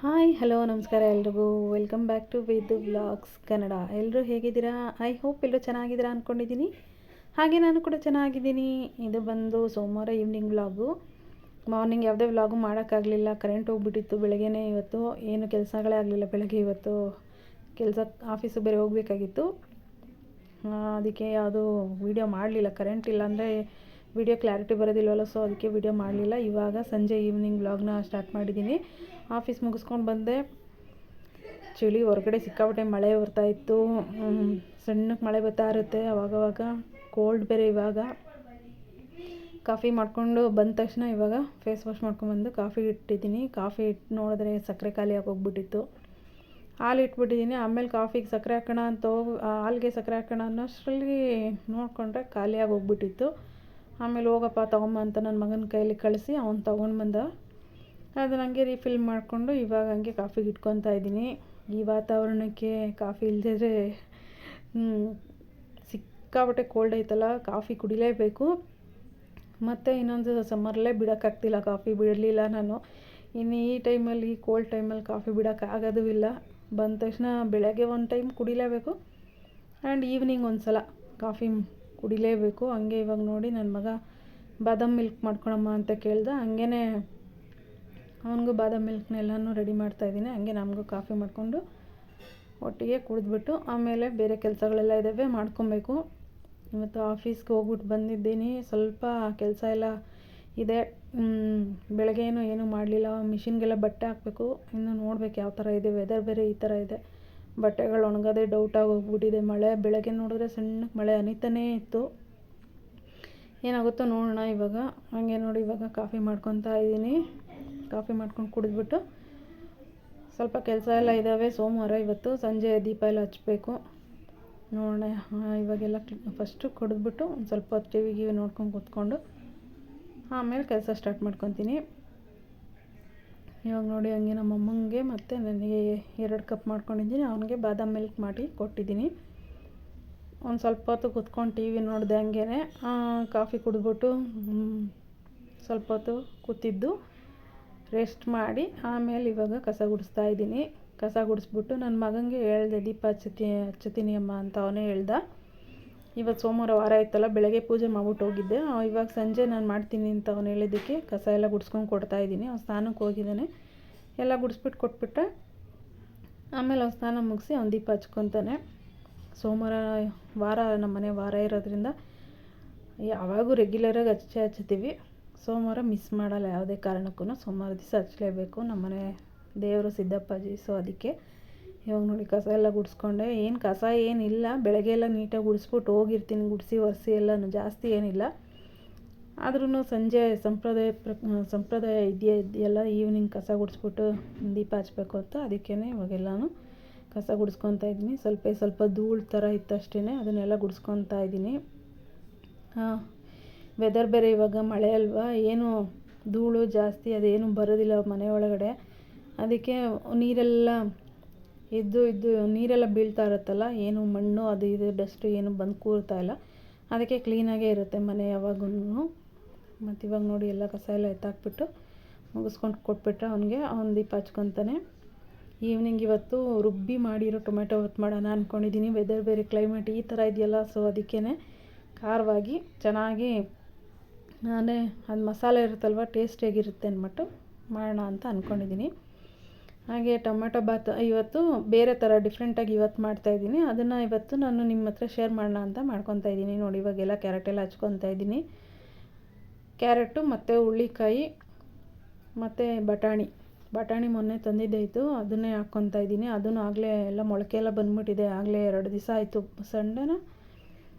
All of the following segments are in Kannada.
ಹಾಯ್ ಹಲೋ ನಮಸ್ಕಾರ ಎಲ್ರಿಗೂ. Welcome back to Vedu vlogs Kannada. ಎಲ್ಲರೂ ಹೇಗಿದ್ದೀರಾ? ಐ ಹೋಪ್ ಎಲ್ಲರೂ ಚೆನ್ನಾಗಿದ್ದೀರಾ ಅಂದ್ಕೊಂಡಿದ್ದೀನಿ. ಹಾಗೆ ನಾನು ಕೂಡ ಚೆನ್ನಾಗಿದ್ದೀನಿ. ಇದು ಬಂದು ಸೋಮವಾರ ಈವ್ನಿಂಗ್ ವ್ಲಾಗು. ಮಾರ್ನಿಂಗ್ ಯಾವುದೇ ವ್ಲಾಗು ಮಾಡೋಕ್ಕಾಗಲಿಲ್ಲ, ಕರೆಂಟ್ ಹೋಗ್ಬಿಟ್ಟಿತ್ತು ಬೆಳಗ್ಗೆನೇ. ಇವತ್ತು ಏನು ಕೆಲಸಗಳೇ ಆಗಲಿಲ್ಲ ಬೆಳಗ್ಗೆ. ಇವತ್ತು ಆಫೀಸು ಬೇರೆ ಹೋಗಬೇಕಾಗಿತ್ತು, ಅದಕ್ಕೆ ಯಾವುದು ವೀಡಿಯೋ ಮಾಡಲಿಲ್ಲ. ಕರೆಂಟ್ ಇಲ್ಲ ಅಂದರೆ ವಿಡಿಯೋ ಕ್ಲಾರಿಟಿ ಬರೋದಿಲ್ಲವಲ್ಲ, ಸೊ ಅದಕ್ಕೆ ವಿಡಿಯೋ ಮಾಡಲಿಲ್ಲ. ಇವಾಗ ಸಂಜೆ ಈವ್ನಿಂಗ್ ವ್ಲಾಗ್ನ ಸ್ಟಾರ್ಟ್ ಮಾಡಿದ್ದೀನಿ. ಆಫೀಸ್ ಮುಗಿಸ್ಕೊಂಡು ಬಂದೆ. ಚಳಿ, ಹೊರಗಡೆ ಸಿಕ್ಕಾಪಟ್ಟೆ ಮಳೆ ಬರ್ತಾಯಿತ್ತು. ಸಣ್ಣಕ್ಕೆ ಮಳೆ ಬರ್ತಾ ಇರುತ್ತೆ ಅವಾಗವಾಗ. ಕೋಲ್ಡ್ ಬೇರೆ. ಇವಾಗ ಕಾಫಿ ಮಾಡಿಕೊಂಡು ಬಂದ ತಕ್ಷಣ ಇವಾಗ ಫೇಸ್ ವಾಶ್ ಮಾಡ್ಕೊಂಡ್ಬಂದು ಕಾಫಿ ಇಟ್ಟಿದ್ದೀನಿ. ಕಾಫಿ ಇಟ್ಟು ನೋಡಿದ್ರೆ ಸಕ್ಕರೆ ಖಾಲಿ ಆಗೋಗ್ಬಿಟ್ಟಿತ್ತು. ಹಾಲು ಇಟ್ಬಿಟ್ಟಿದ್ದೀನಿ. ಆಮೇಲೆ ಕಾಫಿಗೆ ಸಕ್ಕರೆ ಹಾಕೋಣ ಅಂತ ಹಾಲಿಗೆ ಸಕ್ಕರೆ ಹಾಕೋಣ ಅನ್ನೋಷ್ಟರಲ್ಲಿ ನೋಡಿಕೊಂಡ್ರೆ ಖಾಲಿಯಾಗಿ ಹೋಗ್ಬಿಟ್ಟಿತ್ತು. ಆಮೇಲೆ ಹೋಗಪ್ಪ ತೊಗೊಂಬ ಅಂತ ನನ್ನ ಮಗನ ಕೈಯಲ್ಲಿ ಕಳಿಸಿ ಅವ್ನು ತೊಗೊಂಡು ಬಂದ. ಅದನ್ನ ಹಂಗೆ ರೀಫಿಲ್ ಮಾಡಿಕೊಂಡು ಇವಾಗ ಹಂಗೆ ಕಾಫಿಗೆ ಇಟ್ಕೊತಾ ಇದ್ದೀನಿ. ಈ ವಾತಾವರಣಕ್ಕೆ ಕಾಫಿ ಇಲ್ಲದಿದ್ರೆ ಸಿಕ್ಕಾಪಟ್ಟೆ ಕೋಲ್ಡ್ ಐತಲ್ಲ, ಕಾಫಿ ಕುಡಿಲೇಬೇಕು. ಮತ್ತು ಇನ್ನೊಂದು ಸಮ್ಮರಲ್ಲೇ ಬಿಡೋಕ್ಕಾಗ್ತಿಲ್ಲ, ಕಾಫಿ ಬಿಡಲಿಲ್ಲ ನಾನು. ಇನ್ನು ಈ ಟೈಮಲ್ಲಿ, ಕೋಲ್ಡ್ ಟೈಮಲ್ಲಿ ಕಾಫಿ ಬಿಡೋಕ್ಕಾಗೋದು ಇಲ್ಲ. ಬಂದ ತಕ್ಷಣ ಬೆಳಗ್ಗೆ ಒಂದು ಟೈಮ್ ಕುಡಿಲೇಬೇಕು ಆ್ಯಂಡ್ ಈವ್ನಿಂಗ್ ಒಂದು ಸಲ ಕಾಫಿ ಕುಡಿಲೇಬೇಕು. ಹಂಗೆ ಇವಾಗ ನೋಡಿ ನನ್ನ ಮಗ ಬಾದಾಮ್ ಮಿಲ್ಕ್ ಮಾಡ್ಕೊಳಮ್ಮ ಅಂತ ಕೇಳ್ದೆ. ಹಂಗೇ ಅವನಿಗೂ ಬಾದಾಮ್ ಮಿಲ್ಕ್ನೆಲ್ಲನೂ ರೆಡಿ ಮಾಡ್ತಾಯಿದ್ದೀನಿ. ಹಂಗೆ ನಮಗೂ ಕಾಫಿ ಮಾಡಿಕೊಂಡು ಒಟ್ಟಿಗೆ ಕುಡಿದ್ಬಿಟ್ಟು ಆಮೇಲೆ ಬೇರೆ ಕೆಲಸಗಳೆಲ್ಲ ಇದ್ದಾವೆ, ಮಾಡ್ಕೊಬೇಕು. ಇವತ್ತು ಆಫೀಸ್ಗೆ ಹೋಗ್ಬಿಟ್ಟು ಬಂದಿದ್ದೀನಿ. ಸ್ವಲ್ಪ ಕೆಲಸ ಎಲ್ಲ ಇದೆ. ಬೆಳಗ್ಗೆ ಏನೂ ಮಾಡಲಿಲ್ಲ. ಮಿಷಿನ್ಗೆಲ್ಲ ಬಟ್ಟೆ ಹಾಕಬೇಕು. ಇನ್ನು ನೋಡ್ಬೇಕು ಯಾವ ಥರ ಇದೆ. ವೆದರ್ ಬೇರೆ ಈ ಥರ ಇದೆ. ಬಟ್ಟೆಗಳು ಒಣಗೋದೇ ಡೌಟಾಗಿ ಹೋಗ್ಬಿಟ್ಟಿದೆ. ಮಳೆ ಬೆಳಗ್ಗೆ ನೋಡಿದ್ರೆ ಸಣ್ಣಕ್ಕೆ ಮಳೆ ಹನಿತಾನೇ ಇತ್ತು. ಏನಾಗುತ್ತೋ ನೋಡೋಣ ಇವಾಗ. ಹಾಗೆ ನೋಡಿ ಇವಾಗ ಕಾಫಿ ಮಾಡ್ಕೊತಾ ಇದ್ದೀನಿ. ಕಾಫಿ ಮಾಡ್ಕೊಂಡು ಕುಡಿದ್ಬಿಟ್ಟು ಸ್ವಲ್ಪ ಕೆಲಸ ಎಲ್ಲ ಇದ್ದಾವೆ. ಸೋಮವಾರ ಇವತ್ತು ಸಂಜೆ ದೀಪ ಎಲ್ಲ ಹಚ್ಚಬೇಕು. ನೋಡೋಣ. ಇವಾಗೆಲ್ಲ ಫಸ್ಟು ಕುಡಿದ್ಬಿಟ್ಟು ಒಂದು ಸ್ವಲ್ಪ ಹೊತ್ತು ಟಿ ವಿ ನೋಡ್ಕೊಂಡು ಕೂತ್ಕೊಂಡು ಆಮೇಲೆ ಕೆಲಸ ಸ್ಟಾರ್ಟ್ ಮಾಡ್ಕೊತೀನಿ. ಇವಾಗ ನೋಡಿ ಹಂಗೆ ನಮ್ಮ ಅಮ್ಮಂಗೆ ಮತ್ತು ನನಗೆ 2 ಕಪ್ ಮಾಡ್ಕೊಂಡಿದ್ದೀನಿ. ಅವನಿಗೆ ಬಾದಾಮ್ ಮಿಲ್ಕ್ ಮಾಡಿ ಕೊಟ್ಟಿದ್ದೀನಿ. ಒಂದು ಸ್ವಲ್ಪ ಹೊತ್ತು ಕೂತ್ಕೊಂಡು ಟಿ ವಿ ನೋಡಿದೆ. ಹಂಗೇ ಕಾಫಿ ಕುಡಿದ್ಬಿಟ್ಟು ಸ್ವಲ್ಪ ಹೊತ್ತು ಕೂತಿದ್ದು ರೆಸ್ಟ್ ಮಾಡಿ ಆಮೇಲೆ ಇವಾಗ ಕಸ ಗುಡಿಸ್ತಾ ಇದ್ದೀನಿ. ಕಸ ಗುಡಿಸ್ಬಿಟ್ಟು ನನ್ನ ಮಗನಿಗೆ ಹೇಳ್ದೆ, ದೀಪ ಹಚ್ಚತೀನಿ ಅಮ್ಮ ಅಂತ. ಅವನೇ ಹೇಳ್ದ. ಇವತ್ತು ಸೋಮವಾರ ವಾರ ಇತ್ತಲ್ಲ, ಬೆಳಗ್ಗೆ ಪೂಜೆ ಮಾಡ್ಬಿಟ್ಟು ಹೋಗಿದ್ದೆ. ಇವಾಗ ಸಂಜೆ ನಾನು ಮಾಡ್ತೀನಿ ಅಂತ ಅವನು ಹೇಳಿದ್ದಕ್ಕೆ ಕಸ ಎಲ್ಲ ಗುಡಿಸ್ಕೊಂಡು ಕೊಡ್ತಾಯಿದ್ದೀನಿ. ಅವ್ನು ಸ್ನಾನಕ್ಕೆ ಹೋಗಿದ್ದಾನೆ. ಎಲ್ಲ ಗುಡಿಸ್ಬಿಟ್ಟು ಕೊಟ್ಬಿಟ್ಟೆ. ಆಮೇಲೆ ಅವ್ನು ಸ್ನಾನ ಮುಗಿಸಿ ಅವ್ನು ದೀಪ ಹಚ್ಕೊತಾನೆ. ಸೋಮವಾರ ವಾರ ನಮ್ಮ ಮನೆ ವಾರ ಇರೋದ್ರಿಂದ ಯಾವಾಗೂ ರೆಗ್ಯುಲರಾಗಿ ಹಚ್ತೀವಿ. ಸೋಮವಾರ ಮಿಸ್ ಮಾಡಲ್ಲ ಯಾವುದೇ ಕಾರಣಕ್ಕೂ. ಸೋಮವಾರ ದಿವಸ ಹಚ್ಚಲೇಬೇಕು. ನಮ್ಮನೆ ದೇವರು ಸಿದ್ದಪ್ಪಾಜಿ, ಸೊ ಅದಕ್ಕೆ. ಇವಾಗ ನೋಡಿ ಕಸ ಎಲ್ಲ ಗುಡಿಸ್ಕೊಂಡೆ. ಏನು ಕಸ ಏನಿಲ್ಲ, ಬೆಳಗ್ಗೆ ಎಲ್ಲ ನೀಟಾಗಿ ಗುಡಿಸ್ಬಿಟ್ಟು ಹೋಗಿರ್ತೀನಿ. ಗುಡಿಸಿ ಒರೆಸಿ ಎಲ್ಲನೂ ಜಾಸ್ತಿ ಏನಿಲ್ಲ. ಆದ್ರೂ ಸಂಜೆ ಸಂಪ್ರದಾಯ ಇದೆಯಲ್ಲ, ಈವ್ನಿಂಗ್ ಕಸ ಗುಡಿಸ್ಬಿಟ್ಟು ದೀಪ ಹಚ್ಚಬೇಕು ಅಂತ. ಅದಕ್ಕೇ ಇವಾಗೆಲ್ಲನೂ ಕಸ ಗುಡಿಸ್ಕೊತಾ ಇದ್ದೀನಿ. ಸ್ವಲ್ಪ ಧೂಳು ಥರ ಇತ್ತು ಅಷ್ಟೇ, ಅದನ್ನೆಲ್ಲ ಗುಡಿಸ್ಕೊತಾ ಇದ್ದೀನಿ. ವೆದರ್ ಬೇರೆ ಇವಾಗ ಮಳೆ ಅಲ್ವಾ, ಏನು ಧೂಳು ಜಾಸ್ತಿ ಅದೇನು ಬರೋದಿಲ್ಲ ಮನೆ ಒಳಗಡೆ. ಅದಕ್ಕೆ ನೀರೆಲ್ಲ ಇದ್ದು ನೀರೆಲ್ಲ ಬೀಳ್ತಾ ಇರುತ್ತಲ್ಲ, ಏನು ಮಣ್ಣು ಅದು ಇದು ಡಸ್ಟು ಏನು ಬಂದು ಕೂರ್ತಾ ಇಲ್ಲ. ಅದಕ್ಕೆ ಕ್ಲೀನಾಗೇ ಇರುತ್ತೆ ಮನೆ ಯಾವಾಗೂ. ಮತ್ತು ಇವಾಗ ನೋಡಿ ಎಲ್ಲ ಕಸ ಎಲ್ಲ ಎತ್ತಾಕ್ಬಿಟ್ಟು ಮುಗಿಸ್ಕೊಂಡು ಕೊಟ್ಬಿಟ್ರೆ ಅವ್ನು ದೀಪ ಹಚ್ಕೊತಾನೆ. ಈವ್ನಿಂಗ್ ಇವತ್ತು ರುಬ್ಬಿ ಮಾಡಿರೋ ಟೊಮೆಟೊ ಬಾತ್ ಮಾಡೋಣ ಅಂದ್ಕೊಂಡಿದ್ದೀನಿ. ವೆದರ್ ಬೇರೆ ಕ್ಲೈಮೇಟ್ ಈ ಥರ ಇದೆಯಲ್ಲ, ಸೊ ಅದಕ್ಕೇ ಖಾರವಾಗಿ ಚೆನ್ನಾಗಿ ಅದು ಮಸಾಲೆ ಇರುತ್ತಲ್ವ, ಟೇಸ್ಟಿಯಾಗಿರುತ್ತೆ ಅಂದ್ಬಿಟ್ಟು ಮಾಡೋಣ ಅಂತ ಅಂದ್ಕೊಂಡಿದ್ದೀನಿ. ಹಾಗೆ ಟೊಮೆಟೊ ಬಾತ್ ಇವತ್ತು ಬೇರೆ ಥರ ಡಿಫ್ರೆಂಟಾಗಿ ಇವತ್ತು ಮಾಡ್ತಾಯಿದ್ದೀನಿ. ಅದನ್ನು ಇವತ್ತು ನಾನು ನಿಮ್ಮ ಹತ್ರ ಶೇರ್ ಮಾಡೋಣ ಅಂತ ಮಾಡ್ಕೊತಾ ಇದ್ದೀನಿ. ನೋಡಿ ಇವಾಗೆಲ್ಲ ಕ್ಯಾರೆಟೆಲ್ಲ ಹಚ್ಕೊತಾ ಇದ್ದೀನಿ. ಕ್ಯಾರೆಟು ಮತ್ತು ಹುಳ್ಳಿಕಾಯಿ ಮತ್ತು ಬಟಾಣಿ ಮೊನ್ನೆ ತಂದಿದ್ದಾಯಿತು, ಅದನ್ನೇ ಹಾಕ್ಕೊತಾ ಇದ್ದೀನಿ. ಅದನ್ನು ಆಗಲೇ ಎಲ್ಲ ಮೊಳಕೆ ಎಲ್ಲ ಬಂದ್ಬಿಟ್ಟಿದೆ. ಆಗಲೇ 2 ದಿವಸ ಆಯಿತು. ಸಂಡೇನ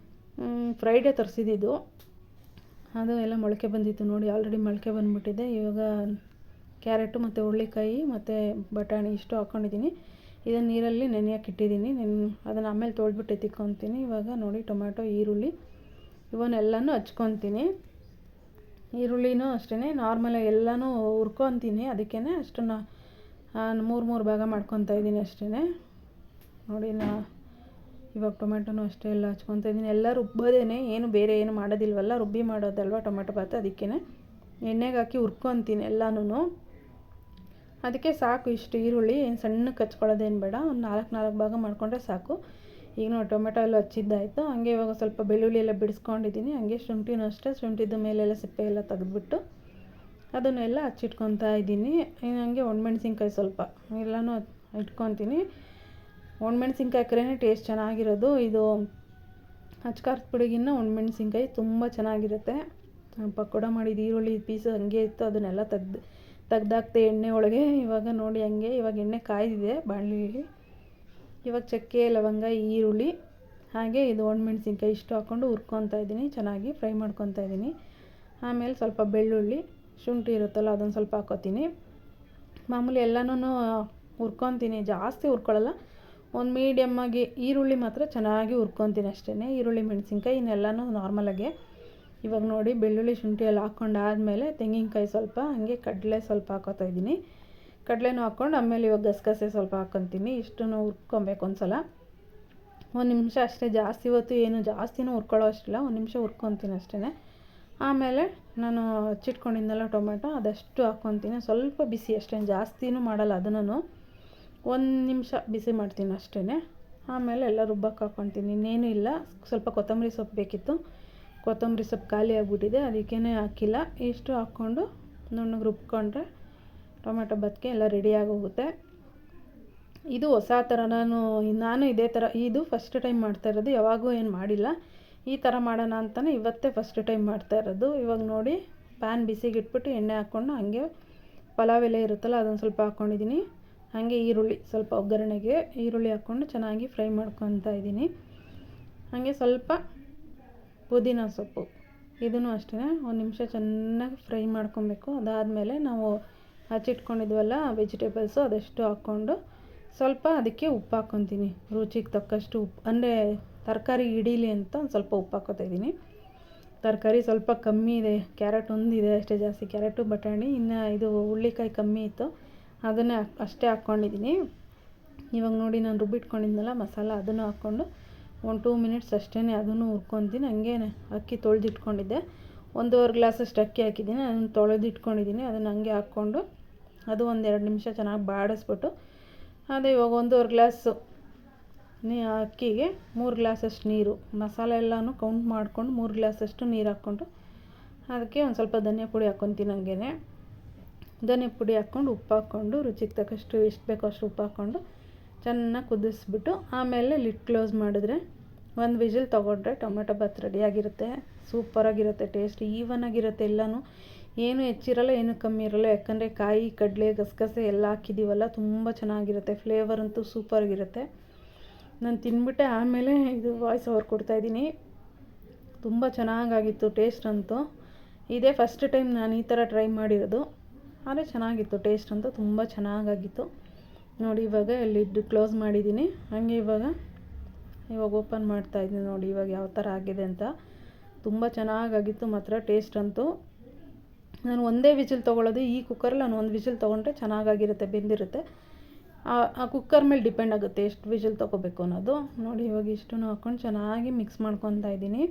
ಫ್ರೈಡೇ ತರಿಸಿದ್ದು. ಅದು ಎಲ್ಲ ಮೊಳಕೆ ಬಂದಿತ್ತು. ನೋಡಿ ಆಲ್ರೆಡಿ ಮೊಳಕೆ ಬಂದುಬಿಟ್ಟಿದೆ. ಇವಾಗ ಕ್ಯಾರೆಟು ಮತ್ತು ಹುಳ್ಳಿಕಾಯಿ ಮತ್ತು ಬಟಾಣಿ ಇಷ್ಟು ಹಾಕ್ಕೊಂಡಿದ್ದೀನಿ. ಇದನ್ನು ನೀರಲ್ಲಿ ನೆನೆಯೋಕೆ ಇಟ್ಟಿದ್ದೀನಿ. ಅದನ್ನು ಆಮೇಲೆ ತೊಳೆದ್ಬಿಟ್ಟು ಎತ್ತಿಕ್ಕೊತೀನಿ. ಇವಾಗ ನೋಡಿ ಟೊಮ್ಯಾಟೊ, ಈರುಳ್ಳಿ ಇವನ್ನೆಲ್ಲನೂ ಹಚ್ಕೊತೀನಿ. ಈರುಳ್ಳಿನೂ ಅಷ್ಟೇ ನಾರ್ಮಲಾಗಿ ಎಲ್ಲನೂ ಹುರ್ಕೊತೀನಿ. ಅದಕ್ಕೇ ಅಷ್ಟನ್ನು 3 ಭಾಗ ಮಾಡ್ಕೊತಾ ಇದ್ದೀನಿ ಅಷ್ಟೇ. ನೋಡಿ ಇವಾಗ ಟೊಮೆಟೊನೂ ಅಷ್ಟೇ ಎಲ್ಲ ಹಚ್ಕೊತಾ ಇದ್ದೀನಿ. ಎಲ್ಲ ರುಬ್ಬೋದೇನೆ, ಏನು ಬೇರೆ ಏನು ಮಾಡೋದಿಲ್ವಲ್ಲ, ರುಬ್ಬಿ ಮಾಡೋದಲ್ವ ಟೊಮೆಟೊ ಬಾತ್. ಅದಕ್ಕೇ ಎಣ್ಣೆಗೆ ಹಾಕಿ ಹುರ್ಕೊತೀನಿ ಎಲ್ಲನೂ. ಅದಕ್ಕೆ ಸಾಕು ಇಷ್ಟು ಈರುಳ್ಳಿ, ಏನು ಸಣ್ಣಕ್ಕೆ ಹಚ್ಕೊಳ್ಳೋದೇನು ಬೇಡ, ಒಂದು 4 ಭಾಗ ಮಾಡಿಕೊಂಡ್ರೆ ಸಾಕು. ಈಗ ನೋಡಿ ಟೊಮೆಟೊ ಎಲ್ಲ ಹಚ್ಚಿದ್ದಾಯಿತು. ಹಾಗೆ ಇವಾಗ ಸ್ವಲ್ಪ ಬೆಳ್ಳುಳ್ಳಿ ಎಲ್ಲ ಬಿಡಿಸ್ಕೊಂಡಿದ್ದೀನಿ. ಹಾಗೆ ಶುಂಠಿನೂ ಅಷ್ಟೇ, ಶುಂಠಿದು ಮೇಲೆಲ್ಲ ಸಿಪ್ಪೆ ಎಲ್ಲ ತೆಗೆದ್ಬಿಟ್ಟು ಅದನ್ನೆಲ್ಲ ಹಚ್ಚಿಟ್ಕೊತಾ ಇದ್ದೀನಿ. ಹಾಗೆ ಒಣಮೆಣ್ಸಿನ್ಕಾಯಿ ಸ್ವಲ್ಪ ಎಲ್ಲನೂ ಇಟ್ಕೊತೀನಿ. ಒಣಮೆಣ್ಸಿನ್ಕಾಯಿ ಹಾಕ್ರೇ ಟೇಸ್ಟ್ ಚೆನ್ನಾಗಿರೋದು. ಇದು ಅಚ್ಕಾರದ ಪುಡಿಗಿನ್ನ ಒಣಮೆಣ್ಸಿನ್ಕಾಯಿ ತುಂಬ ಚೆನ್ನಾಗಿರುತ್ತೆ. ಪಕೋಡ ಮಾಡಿದ ಈರುಳ್ಳಿ ಪೀಸು ಹಾಗೆ ಇತ್ತು, ಅದನ್ನೆಲ್ಲ ತೆಗ್ದಾಕ್ತೆ ಎಣ್ಣೆ ಒಳಗೆ. ಇವಾಗ ನೋಡಿ ಹಂಗೆ ಇವಾಗ ಎಣ್ಣೆ ಕಾಯ್ದಿದೆ ಬಾಣಲಿಲಿ. ಇವಾಗ ಚಕ್ಕೆ, ಲವಂಗ, ಈರುಳ್ಳಿ ಹಾಗೆ ಇದು ಒಣಮೆಣ್ಸಿನ್ಕಾಯಿ ಇಷ್ಟು ಹಾಕ್ಕೊಂಡು ಹುರ್ಕೊತಾ ಇದ್ದೀನಿ, ಚೆನ್ನಾಗಿ ಫ್ರೈ ಮಾಡ್ಕೊತಾ ಇದ್ದೀನಿ. ಆಮೇಲೆ ಸ್ವಲ್ಪ ಬೆಳ್ಳುಳ್ಳಿ, ಶುಂಠಿ ಇರುತ್ತಲ್ಲ ಅದನ್ನು ಸ್ವಲ್ಪ ಹಾಕ್ಕೋತೀನಿ. ಮಾಮೂಲಿ ಎಲ್ಲನೂ ಹುರ್ಕೊತೀನಿ, ಜಾಸ್ತಿ ಹುರ್ಕೊಳ್ಳಲ್ಲ, ಒಂದು ಮೀಡಿಯಮ್ಮಾಗಿ. ಈರುಳ್ಳಿ ಮಾತ್ರ ಚೆನ್ನಾಗಿ ಹುರ್ಕೊತೀನಿ ಅಷ್ಟೇ, ಈರುಳ್ಳಿ ಮೆಣಸಿನ್ಕಾಯಿ ಇನ್ನೆಲ್ಲನೂ ನಾರ್ಮಲಾಗೆ. ಇವಾಗ ನೋಡಿ ಬೆಳ್ಳುಳ್ಳಿ ಶುಂಠಿ ಎಲ್ಲ ಹಾಕ್ಕೊಂಡಾದ್ಮೇಲೆ ತೆಂಗಿನಕಾಯಿ ಸ್ವಲ್ಪ, ಹಾಗೆ ಕಡಲೆ ಸ್ವಲ್ಪ ಹಾಕ್ಕೋತಾ ಇದ್ದೀನಿ. ಕಡಲೆನೂ ಹಾಕ್ಕೊಂಡು ಆಮೇಲೆ ಇವಾಗ ಗಸಗಸೆ ಸ್ವಲ್ಪ ಹಾಕ್ಕೊತೀನಿ. ಇಷ್ಟನ್ನು ಹುರ್ಕೊಬೇಕು ಒಂದು ಸಲ, 1 ನಿಮಿಷ ಅಷ್ಟೇ. ಜಾಸ್ತಿ ಹೊತ್ತು ಏನು ಜಾಸ್ತಿನೂ ಹುರ್ಕೊಳ್ಳೋ ಅಷ್ಟಿಲ್ಲ, 1 ನಿಮಿಷ ಹುರ್ಕೊತೀನಿ ಅಷ್ಟೇ. ಆಮೇಲೆ ನಾನು ಹಚ್ಚಿಟ್ಕೊಂಡಿದ್ನಲ್ಲ ಟೊಮೆಟೊ ಅದಷ್ಟು ಹಾಕ್ಕೊತೀನಿ. ಸ್ವಲ್ಪ ಬಿಸಿ ಅಷ್ಟೇ, ಜಾಸ್ತಿನೂ ಮಾಡಲ್ಲ, ಅದನ್ನು 1 ನಿಮಿಷ ಬಿಸಿ ಮಾಡ್ತೀನಿ ಅಷ್ಟೇ. ಆಮೇಲೆ ಎಲ್ಲ ರುಬ್ಬಕ್ಕೆ ಹಾಕ್ಕೊತೀನಿ. ಇನ್ನೇನು ಇಲ್ಲ, ಸ್ವಲ್ಪ ಕೊತ್ತಂಬರಿ ಸೊಪ್ಪು ಬೇಕಿತ್ತು, ಕೊತ್ತಂಬರಿ ಸೊಪ್ಪು ಖಾಲಿ ಆಗಿಬಿಟ್ಟಿದೆ, ಅದಕ್ಕೇ ಹಾಕಿಲ್ಲ. ಇಷ್ಟು ಹಾಕ್ಕೊಂಡು ನುಣ್ಣಗೆ ರುಬ್ಕೊಂಡ್ರೆ ಟೊಮೆಟೊ ಬದಕೆ ಎಲ್ಲ ರೆಡಿಯಾಗಿ ಹೋಗುತ್ತೆ. ಇದು ಹೊಸ ಥರ, ನಾನು ಇದೇ ಥರ, ಇದು ಫಸ್ಟ್ ಟೈಮ್ ಮಾಡ್ತಾ ಇರೋದು, ಯಾವಾಗೂ ಏನು ಮಾಡಿಲ್ಲ. ಈ ಥರ ಮಾಡೋಣ ಅಂತಲೇ ಇವತ್ತೇ ಫಸ್ಟ್ ಟೈಮ್ ಮಾಡ್ತಾ ಇರೋದು. ಇವಾಗ ನೋಡಿ ಪ್ಯಾನ್ ಬಿಸಿಗೆ ಇಟ್ಬಿಟ್ಟು ಎಣ್ಣೆ ಹಾಕ್ಕೊಂಡು ಹಾಗೆ ಪಲಾವ್ ಎಲೆ ಇರುತ್ತಲ್ಲ ಅದನ್ನು ಸ್ವಲ್ಪ ಹಾಕ್ಕೊಂಡಿದ್ದೀನಿ. ಹಾಗೆ ಈರುಳ್ಳಿ ಸ್ವಲ್ಪ ಒಗ್ಗರಣೆಗೆ ಈರುಳ್ಳಿ ಹಾಕ್ಕೊಂಡು ಚೆನ್ನಾಗಿ ಫ್ರೈ ಮಾಡ್ಕೊತಾ ಇದ್ದೀನಿ. ಹಾಗೆ ಸ್ವಲ್ಪ ಪುದೀನ ಸೊಪ್ಪು, ಇದನ್ನು ಅಷ್ಟೇ 1 ನಿಮಿಷ ಚೆನ್ನಾಗಿ ಫ್ರೈ ಮಾಡ್ಕೊಬೇಕು. ಅದಾದಮೇಲೆ ನಾವು ಹಚ್ಚಿಟ್ಕೊಂಡಿದ್ವಲ್ಲ ವೆಜಿಟೇಬಲ್ಸು ಅದಷ್ಟು ಹಾಕ್ಕೊಂಡು ಸ್ವಲ್ಪ ಅದಕ್ಕೆ ಉಪ್ಪು ಹಾಕ್ಕೊತೀನಿ, ರುಚಿಗೆ ತಕ್ಕಷ್ಟು ಉಪ್ಪು. ಅಂದರೆ ತರಕಾರಿ ಹಿಡೀಲಿ ಅಂತ ಒಂದು ಸ್ವಲ್ಪ ಉಪ್ಪು ಹಾಕ್ಕೊತಾ ಇದ್ದೀನಿ. ತರಕಾರಿ ಸ್ವಲ್ಪ ಕಮ್ಮಿ ಇದೆ, ಕ್ಯಾರೆಟ್ ಒಂದಿದೆ ಅಷ್ಟೇ, ಜಾಸ್ತಿ ಕ್ಯಾರೆಟು ಬಟಾಣಿ, ಇನ್ನು ಇದು ಹುಳ್ಳಿಕಾಯಿ ಕಮ್ಮಿ ಇತ್ತು, ಅದನ್ನೇ ಅಷ್ಟೇ ಹಾಕ್ಕೊಂಡಿದ್ದೀನಿ. ಇವಾಗ ನೋಡಿ ನಾನು ರುಬ್ಬಿಟ್ಕೊಂಡಿದ್ನಲ್ಲ ಮಸಾಲ, ಅದನ್ನು ಹಾಕ್ಕೊಂಡು ಒಂದು 2 ಮಿನಿಟ್ಸ್ ಅಷ್ಟೇ ಅದನ್ನು ಹುರ್ಕೊತೀನಿ. ಹಂಗೆ ಅಕ್ಕಿ ತೊಳೆದಿಟ್ಕೊಂಡಿದ್ದೆ, 1.5 ಗ್ಲಾಸಷ್ಟು ಅಕ್ಕಿ ಹಾಕಿದ್ದೀನಿ, ಅದನ್ನು ತೊಳೆದಿಟ್ಕೊಂಡಿದ್ದೀನಿ. ಅದನ್ನು ಹಂಗೆ ಹಾಕ್ಕೊಂಡು ಅದು 1-2 ನಿಮಿಷ ಚೆನ್ನಾಗಿ ಬಾಡಿಸ್ಬಿಟ್ಟು, ಅದೇ ಇವಾಗ 1.5 ಗ್ಲಾಸು ಅಕ್ಕಿಗೆ 3 ಗ್ಲಾಸಷ್ಟು ನೀರು, ಮಸಾಲೆ ಎಲ್ಲನೂ ಕೌಂಟ್ ಮಾಡಿಕೊಂಡು 3 ಗ್ಲಾಸಷ್ಟು ನೀರು ಹಾಕ್ಕೊಂಡು ಅದಕ್ಕೆ ಒಂದು ಸ್ವಲ್ಪ ಧನಿಯಾ ಪುಡಿ ಹಾಕ್ಕೊತೀನಿ. ಹಂಗೇ ಧನಿಯಾ ಪುಡಿ ಹಾಕ್ಕೊಂಡು ಉಪ್ಪು ಹಾಕ್ಕೊಂಡು ರುಚಿಗೆ ತಕ್ಕಷ್ಟು ಎಷ್ಟು ಬೇಕೋ ಅಷ್ಟು ಉಪ್ಪು ಹಾಕ್ಕೊಂಡು ಚೆನ್ನಾಗಿ ಕುದಿಸ್ಬಿಟ್ಟು ಆಮೇಲೆ ಲಿಡ್ ಕ್ಲೋಸ್ ಮಾಡಿದ್ರೆ 1 ವಿಜಿಲ್ ತೊಗೊಂಡ್ರೆ ಟೊಮೆಟೊ ಬಾತ್ ರೆಡಿಯಾಗಿರುತ್ತೆ. ಸೂಪರಾಗಿರುತ್ತೆ, ಟೇಸ್ಟ್ ಈವನ್ ಆಗಿರುತ್ತೆ, ಎಲ್ಲನೂ ಏನು ಹೆಚ್ಚಿರಲ್ಲ, ಏನು ಕಮ್ಮಿ ಇರಲ್ಲ. ಯಾಕಂದರೆ ಕಾಯಿ, ಕಡಲೆ, ಗಸಗಸೆ ಎಲ್ಲ ಹಾಕಿದ್ದೀವಲ್ಲ, ತುಂಬ ಚೆನ್ನಾಗಿರುತ್ತೆ, ಫ್ಲೇವರ್ ಅಂತೂ ಸೂಪರಾಗಿರುತ್ತೆ. ನಾನು ತಿಂದ್ಬಿಟ್ಟೆ ಆಮೇಲೆ ಇದು ವಾಯ್ಸ್ ಓವರ್ ಕೊಡ್ತಾಯಿದ್ದೀನಿ. ತುಂಬ ಚೆನ್ನಾಗಾಗಿತ್ತು ಟೇಸ್ಟ್ ಅಂತೂ. ಇದೇ ಫಸ್ಟ್ ಟೈಮ್ ನಾನು ಈ ಥರ ಟ್ರೈ ಮಾಡಿರೋದು, ಆದರೆ ಚೆನ್ನಾಗಿತ್ತು, ಟೇಸ್ಟ್ ಅಂತೂ ತುಂಬ ಚೆನ್ನಾಗಾಗಿತ್ತು. ನೋಡಿ ಇವಾಗ ಲಿಡ್ ಕ್ಲೋಸ್ ಮಾಡಿದ್ದೀನಿ. ಹಾಗೆ ಇವಾಗ ಓಪನ್ ಮಾಡ್ತಾಯಿದ್ದೀನಿ. ನೋಡಿ ಇವಾಗ ಯಾವ ಥರ ಆಗಿದೆ ಅಂತ. ತುಂಬ ಚೆನ್ನಾಗಾಗಿತ್ತು ಮಾತ್ರ ಟೇಸ್ಟ್ ಅಂತೂ. ನಾನು ಒಂದೇ ವಿಜಿಲ್ ತೊಗೊಳ್ಳೋದು, ಈ ಕುಕ್ಕರಲ್ಲಿ ನಾನು 1 ವಿಜಿಲ್ ತೊಗೊಂಡ್ರೆ ಚೆನ್ನಾಗಾಗಿರುತ್ತೆ, ಬೆಂದಿರುತ್ತೆ. ಆ ಕುಕ್ಕರ್ ಮೇಲೆ ಡಿಪೆಂಡ್ ಆಗುತ್ತೆ ಎಷ್ಟು ವಿಜಿಲ್ ತೊಗೋಬೇಕು ಅನ್ನೋದು. ನೋಡಿ ಇವಾಗ ಇಷ್ಟನ್ನು ಹಾಕ್ಕೊಂಡು ಚೆನ್ನಾಗಿ ಮಿಕ್ಸ್ ಮಾಡ್ಕೊತಾ ಇದ್ದೀನಿ.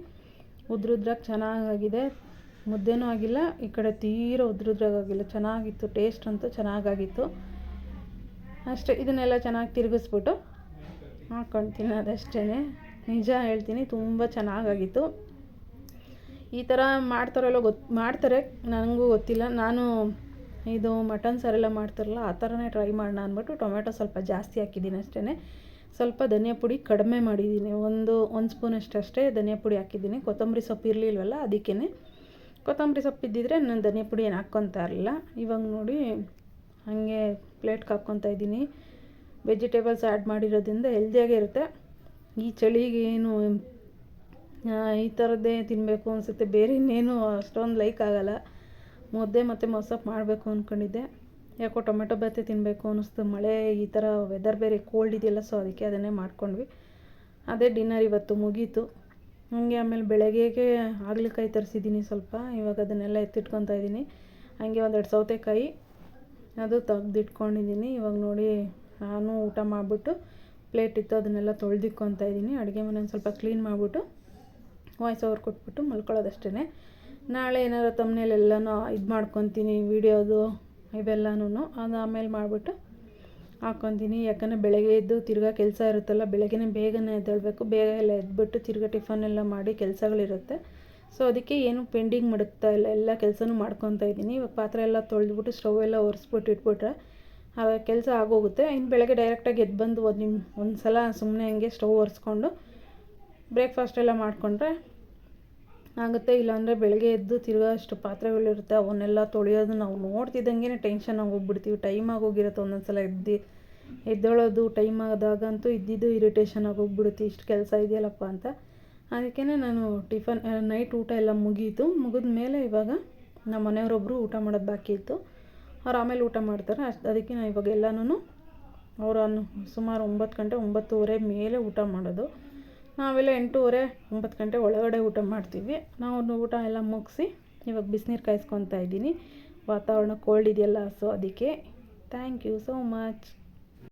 ಉದ್ರುದ್ರಾಗಿ ಚೆನ್ನಾಗಾಗಿದೆ, ಮುದ್ದೆನೂ ಆಗಿಲ್ಲ, ಈ ಕಡೆ ತೀರ ಉದ್ರುದ್ರಾಗಿಲ್ಲ, ಚೆನ್ನಾಗಿತ್ತು, ಟೇಸ್ಟ್ ಅಂತೂ ಚೆನ್ನಾಗಾಗಿತ್ತು ಅಷ್ಟೇ. ಇದನ್ನೆಲ್ಲ ಚೆನ್ನಾಗಿ ತಿರುಗಿಸ್ಬಿಟ್ಟು ಹಾಕ್ಕೊಳ್ತೀನಿ, ಅದಷ್ಟೇ. ನಿಜ ಹೇಳ್ತೀನಿ, ತುಂಬ ಚೆನ್ನಾಗಾಗಿತ್ತು. ಈ ಥರ ಮಾಡ್ತಾರಲ್ಲ ಮಾಡ್ತಾರೆ, ನನಗೂ ಗೊತ್ತಿಲ್ಲ. ನಾನು ಇದು ಮಟನ್ ಸಾರೆಲ್ಲ ಮಾಡ್ತಾರಲ್ಲ ಆ ಥರನೇ ಟ್ರೈ ಮಾಡೋಣ ಅಂದ್ಬಿಟ್ಟು ಟೊಮೆಟೊ ಸ್ವಲ್ಪ ಜಾಸ್ತಿ ಹಾಕಿದ್ದೀನಿ ಅಷ್ಟೇ. ಸ್ವಲ್ಪ ಧನಿಯಾ ಪುಡಿ ಕಡಿಮೆ ಮಾಡಿದ್ದೀನಿ, ಒಂದು ಸ್ಪೂನಷ್ಟು ಅಷ್ಟೇ ಧನಿಯಾ ಪುಡಿ ಹಾಕಿದ್ದೀನಿ. ಕೊತ್ತಂಬರಿ ಸೊಪ್ಪು ಇರಲಿಲ್ವಲ್ಲ, ಅದಕ್ಕೇ. ಕೊತ್ತಂಬರಿ ಸೊಪ್ಪು ಇದ್ದಿದ್ರೆ ನಾನು ಧನಿಯಾ ಪುಡಿ ಏನು ಹಾಕ್ಕೊತಾ ಇರಲಿಲ್ಲ. ಇವಾಗ ನೋಡಿ ಹಾಗೆ ಪ್ಲೇಟ್ಗೆ ಹಾಕ್ಕೊತಾ ಇದ್ದೀನಿ. ವೆಜಿಟೇಬಲ್ಸ್ ಆ್ಯಡ್ ಮಾಡಿರೋದ್ರಿಂದ ಹೆಲ್ದಿಯಾಗೇ ಇರುತ್ತೆ. ಈ ಚಳಿಗೆ ಏನು ಈ ಥರದ್ದೇ ತಿನ್ನಬೇಕು ಅನಿಸುತ್ತೆ, ಬೇರೆ ಇನ್ನೇನು ಅಷ್ಟೊಂದು ಲೈಕ್ ಆಗೋಲ್ಲ. ಮುದ್ದೆ ಮತ್ತು ಮೊಸಪ್ಪು ಮಾಡಬೇಕು ಅಂದ್ಕೊಂಡಿದ್ದೆ, ಯಾಕೋ ಟೊಮೆಟೊ ಬಾತೆ ತಿನ್ನಬೇಕು ಅನ್ನಿಸ್ತು. ಮಳೆ ಈ ಥರ ವೆದರ್ ಬೇರೆ ಕೋಲ್ಡ್ ಇದೆಯಲ್ಲ, ಸೊ ಅದಕ್ಕೆ ಅದನ್ನೇ ಮಾಡ್ಕೊಂಡ್ವಿ. ಅದೇ ಡಿನ್ನರ್ ಇವತ್ತು ಮುಗೀತು. ಹಾಗೆ ಆಮೇಲೆ ಬೆಳಗ್ಗೆಗೆ ಹಾಗಲಕಾಯಿ ತರಿಸಿದ್ದೀನಿ ಸ್ವಲ್ಪ, ಇವಾಗ ಅದನ್ನೆಲ್ಲ ಎತ್ತಿಟ್ಕೊತಾ ಇದ್ದೀನಿ. ಹಾಗೆ 1-2 ಸೌತೆಕಾಯಿ ಅದು ತೆಗ್ದಿಟ್ಕೊಂಡಿದ್ದೀನಿ. ಇವಾಗ ನೋಡಿ ನಾನು ಊಟ ಮಾಡಿಬಿಟ್ಟು ಪ್ಲೇಟ್ ಇತ್ತು ಅದನ್ನೆಲ್ಲ ತೊಳೆದಿಕ್ಕೊತಾ ಇದ್ದೀನಿ. ಅಡುಗೆ ಮನೆ ಸ್ವಲ್ಪ ಕ್ಲೀನ್ ಮಾಡಿಬಿಟ್ಟು ವಾಯ್ಸ್ ಓವರ್ ಕೊಟ್ಬಿಟ್ಟು ಮಲ್ಕೊಳ್ಳೋದಷ್ಟೇ. ನಾಳೆ ಏನಾರು ತಮ್ಮನೇಲೆಲ್ಲನೂ ಇದು ಮಾಡ್ಕೊತೀನಿ, ವೀಡಿಯೋದು ಇವೆಲ್ಲನೂ ಅದು ಆಮೇಲೆ ಮಾಡಿಬಿಟ್ಟು ಹಾಕ್ಕೊತೀನಿ. ಯಾಕಂದರೆ ಬೆಳಗ್ಗೆ ಎದ್ದು ತಿರ್ಗಾ ಕೆಲಸ ಇರುತ್ತಲ್ಲ, ಬೆಳಗ್ಗೆ ಬೇಗನೆ ಎದ್ದೇಳಬೇಕು. ಬೇಗ ಎಲ್ಲ ಎದ್ಬಿಟ್ಟು ತಿರ್ಗಾ ಟಿಫನ್ ಎಲ್ಲ ಮಾಡಿ ಕೆಲಸಗಳಿರುತ್ತೆ. ಸೊ ಅದಕ್ಕೆ ಏನು ಪೆಂಡಿಂಗ್ ಮಡಗ್ತಾ ಇಲ್ಲ, ಎಲ್ಲ ಕೆಲಸನೂ ಮಾಡ್ಕೊತಾ ಇದ್ದೀನಿ. ಇವಾಗ ಪಾತ್ರೆ ಎಲ್ಲ ತೊಳೆದ್ಬಿಟ್ಟು ಸ್ಟವ್ ಎಲ್ಲ ಒರೆಸ್ಬಿಟ್ಟು ಇಟ್ಬಿಟ್ರೆ ಕೆಲಸ ಆಗೋಗುತ್ತೆ. ಇನ್ನು ಬೆಳಗ್ಗೆ ಡೈರೆಕ್ಟಾಗಿ ಎದ್ದು ಬಂದು ಒಂದು ಸಲ ಸುಮ್ಮನೆ ಹಂಗೆ ಸ್ಟವ್ ಒರೆಸ್ಕೊಂಡು ಬ್ರೇಕ್ಫಾಸ್ಟ್ ಎಲ್ಲ ಮಾಡಿಕೊಂಡ್ರೆ ಆಗುತ್ತೆ. ಇಲ್ಲಾಂದರೆ ಬೆಳಗ್ಗೆ ಎದ್ದು ತಿರ್ಗಾ ಅಷ್ಟು ಪಾತ್ರೆಗಳಿರುತ್ತೆ, ಅವನ್ನೆಲ್ಲ ತೊಳೆಯೋದು ನಾವು ನೋಡ್ತಿದ್ದಂಗೆ ಟೆನ್ಷನ್ ಆಗೋಗ್ಬಿಡ್ತೀವಿ. ಟೈಮ್ ಆಗೋಗಿರುತ್ತೆ ಒಂದೊಂದು ಸಲ ಎದ್ದೇಳೋದು ಟೈಮ್ ಆದಾಗಂತೂ ಇದ್ದಿದ್ದು ಇರಿಟೇಷನ್ ಆಗೋಗ್ಬಿಡುತ್ತೆ, ಇಷ್ಟು ಕೆಲಸ ಇದೆಯಲ್ಲಪ್ಪ ಅಂತ. ಅದಕ್ಕೇ ನಾನು ನೈಟ್ ಊಟ ಎಲ್ಲ ಮುಗಿದ ಮೇಲೆ ಇವಾಗ ನಮ್ಮ ಮನೆಯವರೊಬ್ಬರು ಊಟ ಮಾಡೋದು ಬಾಕಿ ಇತ್ತು, ಅವ್ರು ಆಮೇಲೆ ಊಟ ಮಾಡ್ತಾರೆ. ಅದಕ್ಕೆ ನಾನು ಇವಾಗ ಎಲ್ಲನೂ ಅವರು ಸುಮಾರು 9 ಗಂಟೆ 9:30 ಮೇಲೆ ಊಟ ಮಾಡೋದು. ನಾವೆಲ್ಲ 8:30 9 ಗಂಟೆ ಒಳಗಡೆ ಊಟ ಮಾಡ್ತೀವಿ. ನಾವು ಊಟ ಎಲ್ಲ ಮುಗಿಸಿ ಇವಾಗ ಬಿಸಿನೀರು ಕಾಯಿಸ್ಕೊತಾ ಇದ್ದೀನಿ. ವಾತಾವರಣ ಕೋಲ್ಡ್ ಇದೆಯಲ್ಲ, ಸೊ ಅದಕ್ಕೆ. Thank you so much.